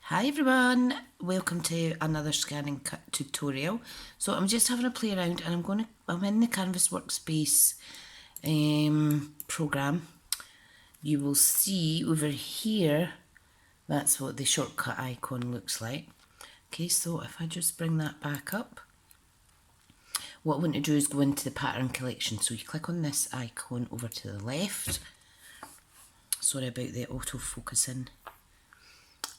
Hi everyone, welcome to another ScanNCut tutorial. So I'm just having a play around and I'm in the Canvas Workspace program. You will see over here, that's what the shortcut icon looks like. Okay, so if I just bring that back up, what I want to do is go into the pattern collection. So you click on this icon over to the left. Sorry about the auto-focusing.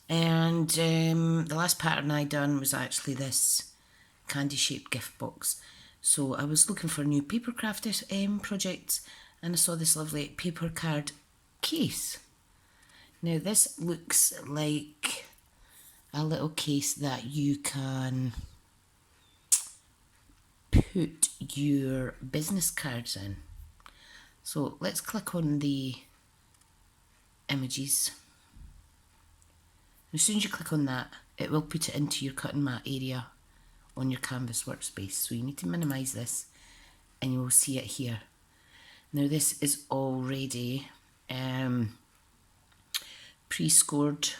And the last pattern I done was actually this candy shaped gift box. So I was looking for new paper craft projects and I saw this lovely paper card case. Now this looks like a little case that you can put your business cards in. So let's click on the images. As soon as you click on that, it will put it into your cut and mat area on your Canvas workspace. So you need to minimise this and you will see it here. Now this is already pre-scored,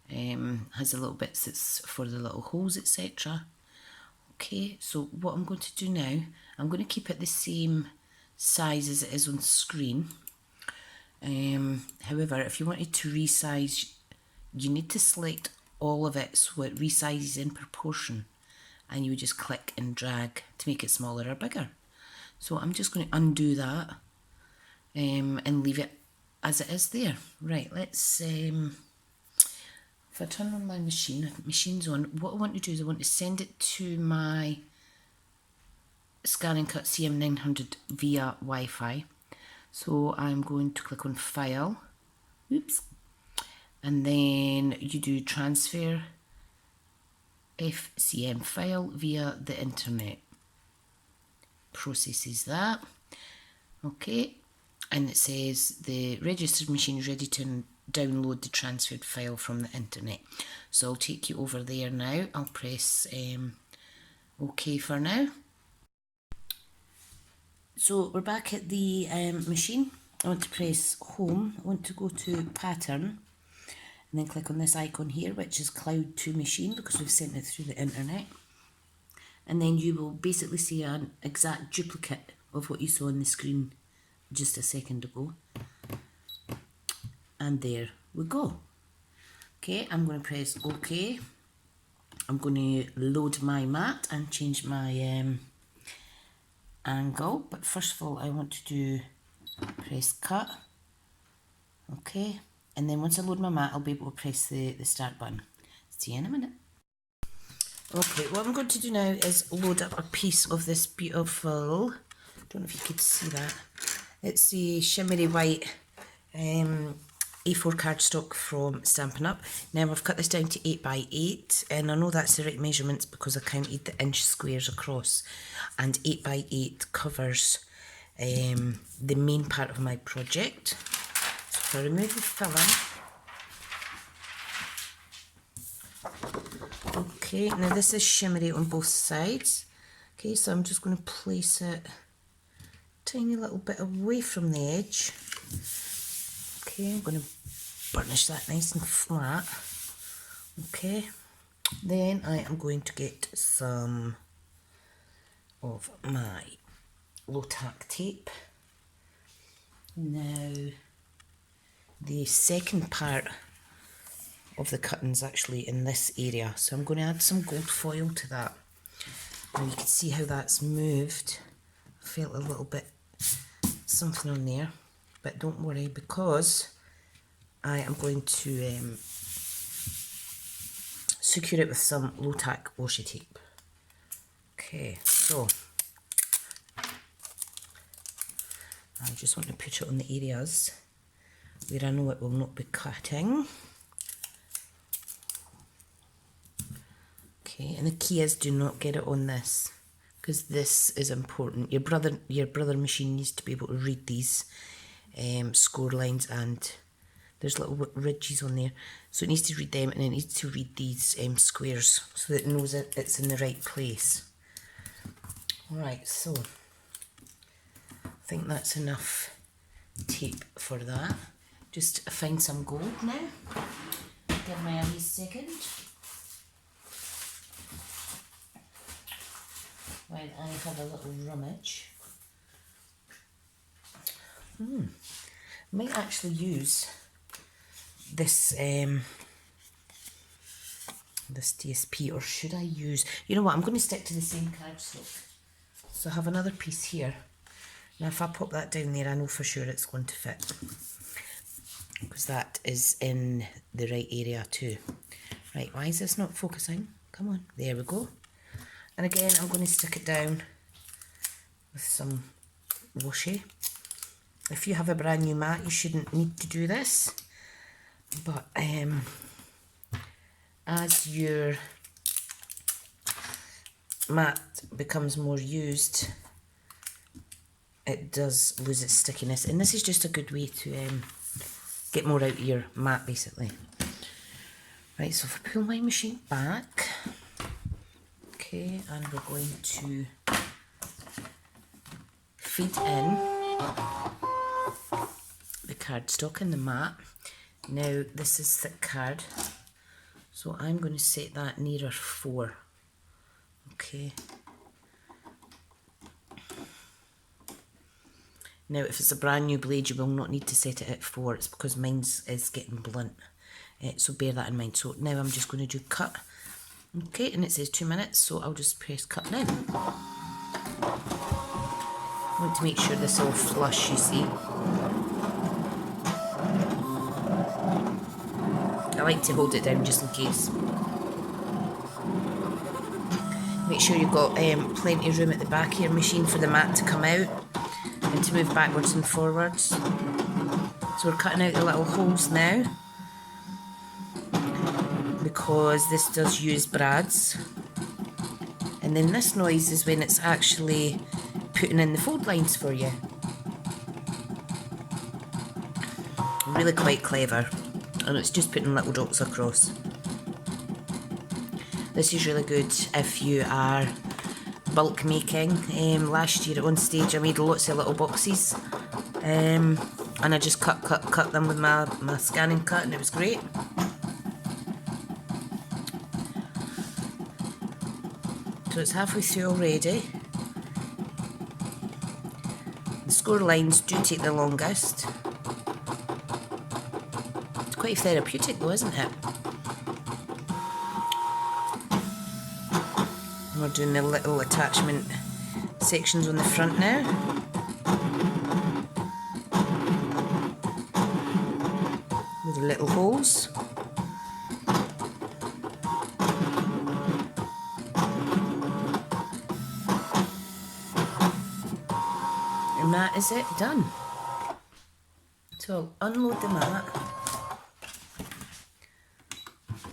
has a little bits that's for the little holes, etc. Okay, so what I'm going to do now, I'm going to keep it the same size as it is on screen. However, if you wanted to resize, you need to select all of it so it resizes in proportion, and you would just click and drag to make it smaller or bigger. So I'm just going to undo that and leave it as it is there. Right, let's, if I turn on my machine's on, what I want to do is I want to send it to my ScanNCut CM900 via Wi-Fi. So I'm going to click on File, oops, and then you do transfer FCM file via the internet. Processes that. Okay, and it says the registered machine is ready to download the transferred file from the internet. So I'll take you over there now. I'll press OK for now. So we're back at the machine. I want to press home. I want to go to pattern and then click on this icon here, which is cloud to machine, because we've sent it through the internet. And then you will basically see an exact duplicate of what you saw on the screen just a second ago. And there we go. Okay, I'm going to press OK. I'm going to load my mat and change my angle, but first of all I want to do press cut. Okay, and then once I load my mat I'll be able to press the start button. See you in a minute. Okay, what I'm going to do now is load up a piece of this beautiful, don't know if you could see that, it's the shimmery white A4 cardstock from Stampin' Up. Now I've cut this down to 8x8 and I know that's the right measurements because I counted the inch squares across, and 8x8 covers the main part of my project. So if I remove the filling, okay, now this is shimmery on both sides. Okay, so I'm just going to place it a tiny little bit away from the edge. Okay, I'm going to burnish that nice and flat. Okay, then I am going to get some of my low tack tape. Now, the second part of the cutting's actually in this area, so I'm going to add some gold foil to that. Now you can see how that's moved. I felt a little bit something on there, but don't worry because I am going to secure it with some low tack washi tape. Okay, so I just want to put it on the areas where I know it will not be cutting. Okay, and the key is do not get it on this, because this is important. Your brother machine needs to be able to read these score lines, and there's little ridges on there, so it needs to read them, and it needs to read these squares so that it knows that it's in the right place. Right, so I think that's enough tape for that. Just find some gold now. give me a wee second while I have a little rummage. Might actually use this this DSP, or should I use, you know what, I'm going to stick to the same cardstock. So I have another piece here. Now if I pop that down there, I know for sure it's going to fit, because that is in the right area too. Right, why is this not focusing? Come on, there we go. And again, I'm going to stick it down with some washi. If you have a brand new mat, you shouldn't need to do this, but as your mat becomes more used, it does lose its stickiness, and this is just a good way to get more out of your mat basically. Right, so if I pull my machine back, okay, and we're going to feed in the cardstock in the mat. Now this is thick card, so I'm going to set that nearer 4. Okay. Now if it's a brand new blade, you will not need to set it at 4. It's because mine's is getting blunt. So bear that in mind. So now I'm just going to do cut. Okay, and it says 2 minutes, so I'll just press cut now. I want to make sure this all flush, you see. I like to hold it down just in case. Make sure you've got plenty of room at the back of your machine for the mat to come out and to move backwards and forwards. So we're cutting out the little holes now, because this does use brads. And then this noise is when it's actually putting in the fold lines for you. Really quite clever. And it's just putting little dots across. This is really good if you are bulk making. Last year at one stage I made lots of little boxes, and I just cut them with my ScanNCut, and it was great. So it's halfway through already. The score lines do take the longest. It's quite therapeutic though, isn't it? And we're doing the little attachment sections on the front now. With the little holes. And that is it, done. So I'll unload the mat,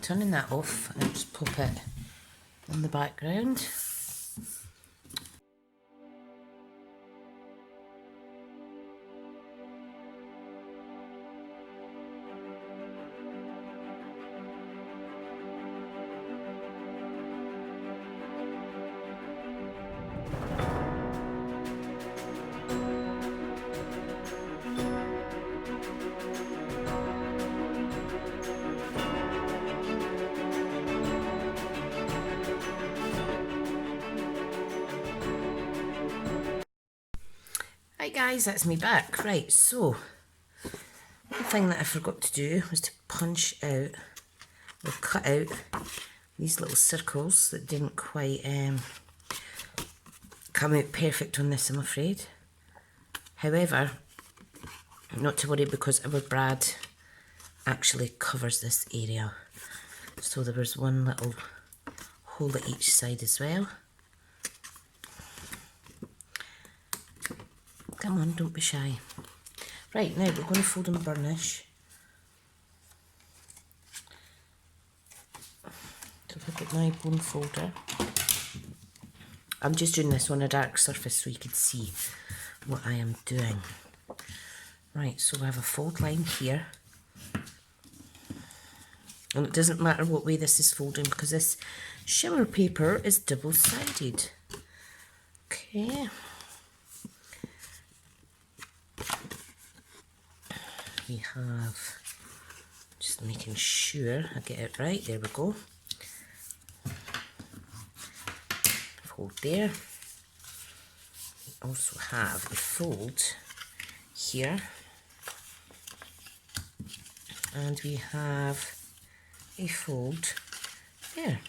turning that off, and just pop it in the background. Right guys, that's me back. Right, so one thing that I forgot to do was to punch out or cut out these little circles that didn't quite come out perfect on this, I'm afraid. However, not to worry, because our brad actually covers this area. So there was one little hole at each side as well. Come on, don't be shy. Right, now we're going to fold and burnish. So if I get my bone folder, I'm just doing this on a dark surface so you can see what I am doing. Right, so I have a fold line here. And it doesn't matter what way this is folding, because this shimmer paper is double-sided. Okay. We have just Just making sure I get it right. There we go. Fold there. We also have a fold here. And we have a fold there.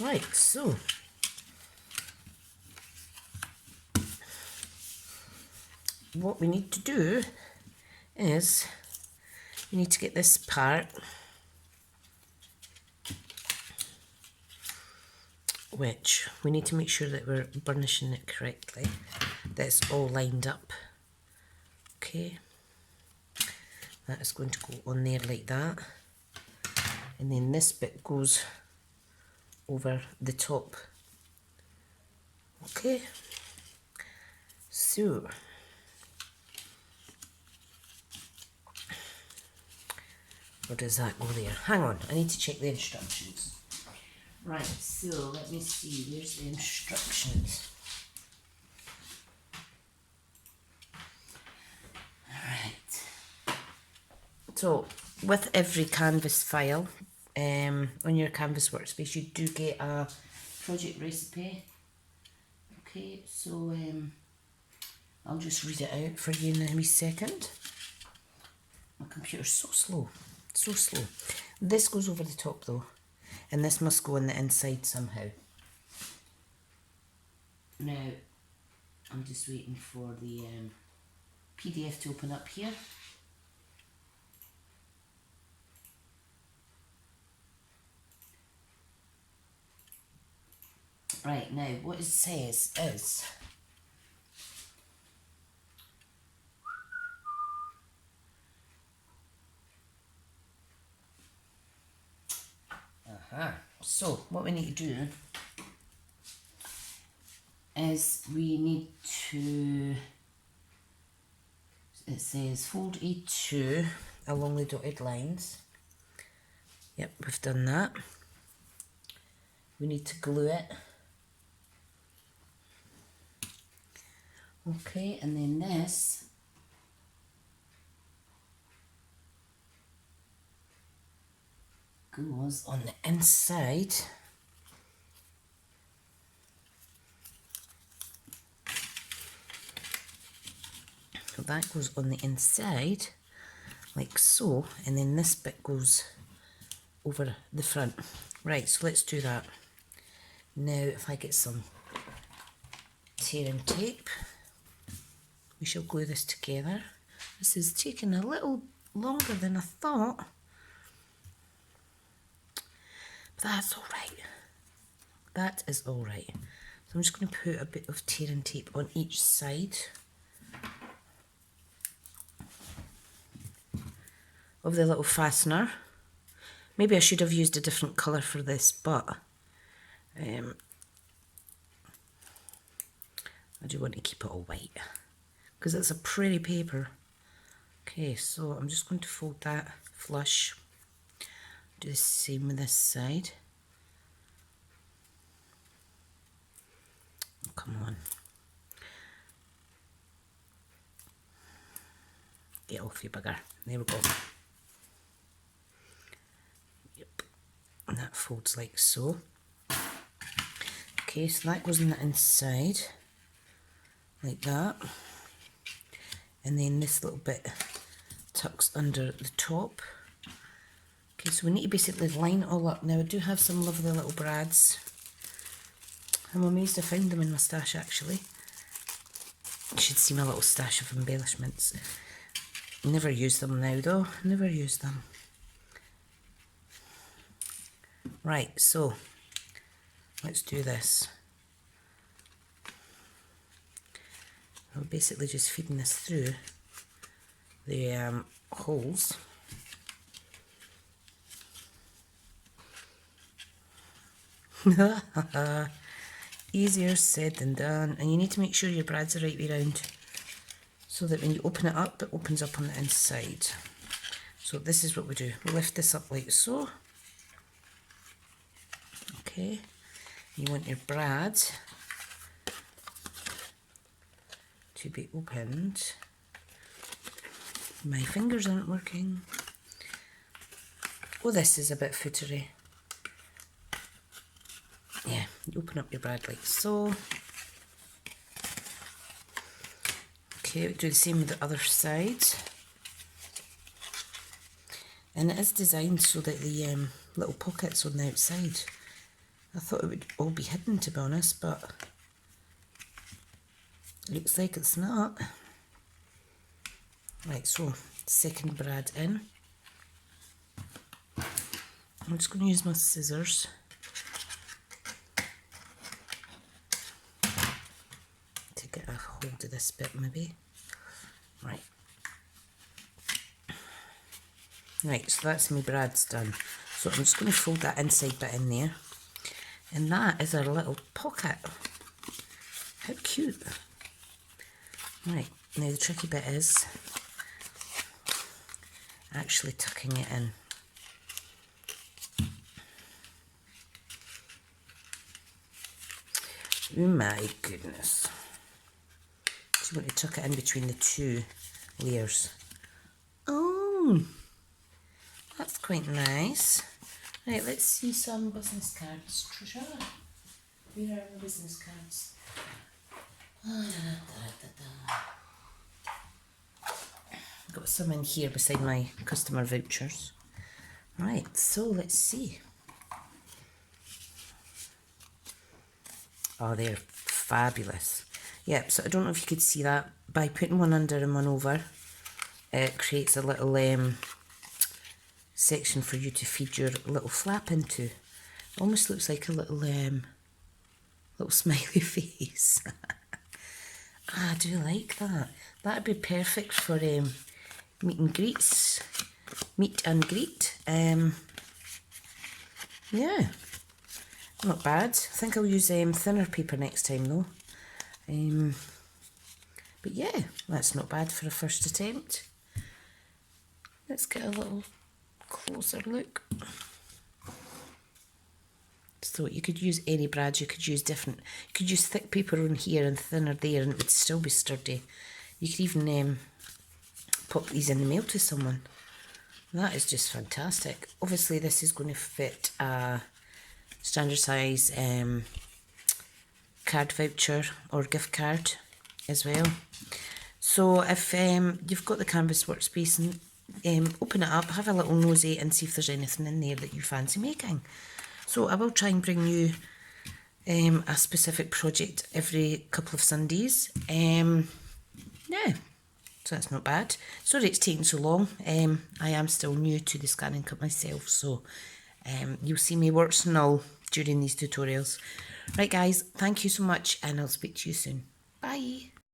Right, so what we need to do is we need to get this part, which we need to make sure that we're burnishing it correctly, that it's all lined up. Okay, that is going to go on there like that, and then this bit goes over the top. Okay, so or does that go there? Hang on, I need to check the instructions. Right, so let me see, where's the instructions? Alright. So, with every canvas file, on your Canvas workspace, you do get a project recipe. Okay, so I'll just read it out for you in a wee second. My computer's so slow, so slow. This goes over the top though, and this must go on the inside somehow. Now, I'm just waiting for the PDF to open up here. Right, now what it says is so what we need to do is we need to, it says fold A2 along the dotted lines. Yep, we've done that. We need to glue it. Okay, and then this goes on the inside. So that goes on the inside, like so, and then this bit goes over the front. Right, so let's do that. Now, if I get some tearing tape, we shall glue this together. This is taking a little longer than I thought, but that's all right. That is all right. So I'm just going to put a bit of tearing tape on each side of the little fastener. Maybe I should have used a different colour for this, but I do want to keep it all white because it's a pretty paper. Okay, so I'm just going to fold that flush. Do the same with this side. Oh, come on. Get off, you bugger. There we go. Yep. And that folds like so. Okay, so that goes on the inside. Like that. And then this little bit tucks under the top. Okay, so we need to basically line it all up. Now I do have some lovely little brads. I'm amazed I found them in my stash actually. You should see my little stash of embellishments. Never use them now though, never use them. Right, so let's do this. I'm basically just feeding this through the holes. Easier said than done, and you need to make sure your brads are right way round so that when you open it up, it opens up on the inside. So this is what we do. We lift this up like so. Okay, you want your brad to be opened My fingers aren't working. Oh, this is a bit footery. Yeah, you open up your brad like so. Okay, we do the same with the other side. And it is designed so that the little pockets on the outside, I thought it would all be hidden, to be honest, but it looks like it's not. Right, so second brad in. I'm just going to use my scissors to get a hold of this bit maybe. Right. Right, so that's my brad's done. So I'm just going to fold that inside bit in there. And that is our little pocket. How cute. Right, now the tricky bit is actually tucking it in. Oh my goodness. So you want to tuck it in between the two layers. Oh, that's quite nice. Right, let's see some business cards. Tricia, where are the business cards? Got some in here beside my customer vouchers. Right, so let's see. Oh, they're fabulous. Yep, so I don't know if you could see that. By putting one under and one over, it creates a little section for you to feed your little flap into. Almost looks like a little smiley face. I do like that. That'd be perfect for meet and greets. Meet and greet. Yeah. Not bad. I think I'll use thinner paper next time though. But yeah, that's not bad for a first attempt. Let's get a little closer look. So you could use any brad, you could use different, you could use thick paper on here and thinner there and it would still be sturdy. You could even pop these in the mail to someone. That is just fantastic. Obviously this is going to fit a standard size card voucher or gift card as well. So if you've got the Canvas workspace, and open it up, have a little nosy and see if there's anything in there that you fancy making. So I will try and bring you a specific project every couple of Sundays. Yeah, so that's not bad. Sorry it's taking so long. I am still new to the ScanNCut myself, so you'll see me warts and all during these tutorials. Right guys, thank you so much and I'll speak to you soon. Bye.